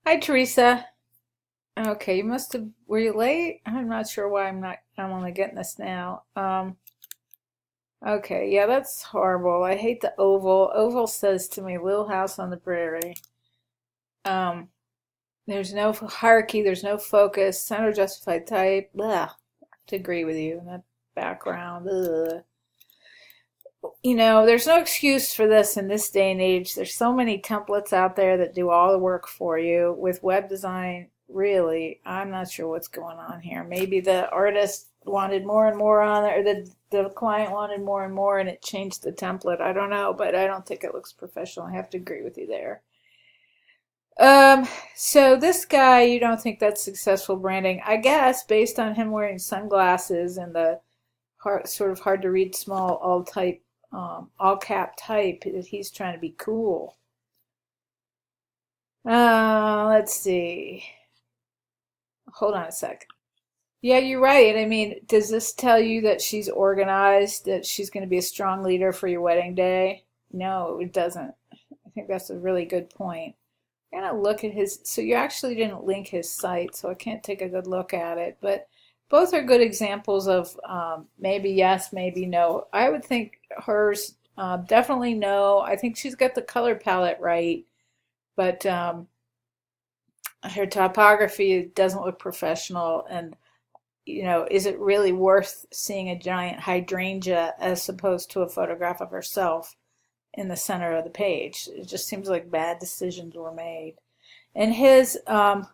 Hi, Teresa. Okay, you must have, were you late? I'm not sure why I'm only getting this now. Okay, yeah, that's horrible. I hate the oval. Oval says to me, Little House on the Prairie. Um, there's no hierarchy, there's no focus, center justified type. Blah. I have to agree with you. That background. Ugh. There's no excuse for this in this day and age. There's so many templates out there that do all the work for you. With web design, really, I'm not sure what's going on here. Maybe the artist wanted more and more on there, or the client wanted more and more, and it changed the template. I don't know, but I don't think it looks professional. I have to agree with you there. Um, so this guy, you don't think that's successful branding? I guess based on him wearing sunglasses and the sort of hard to read small all cap type that he's trying to be cool. Let's see. Hold on a sec. Yeah, you're right. I mean, does this tell you that she's organized, that she's going to be a strong leader for your wedding day? No, it doesn't. I think that's a really good point. I'm gonna look at his, so you actually didn't link his site, so I can't take a good look at it, but both are good examples of maybe yes, maybe no. I would think hers definitely no. I think she's got the color palette right, but her topography doesn't look professional, and is it really worth seeing a giant hydrangea as opposed to a photograph of herself in the center of the page? It just seems like bad decisions were made. And his, like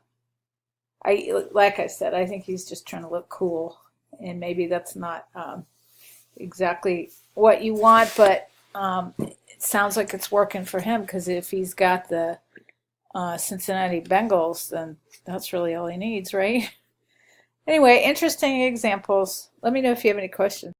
I said, I think he's just trying to look cool, and maybe that's not exactly what you want, but it sounds like it's working for him because if he's got the Cincinnati Bengals, then that's really all he needs, right? Anyway, interesting examples. Let me know if you have any questions.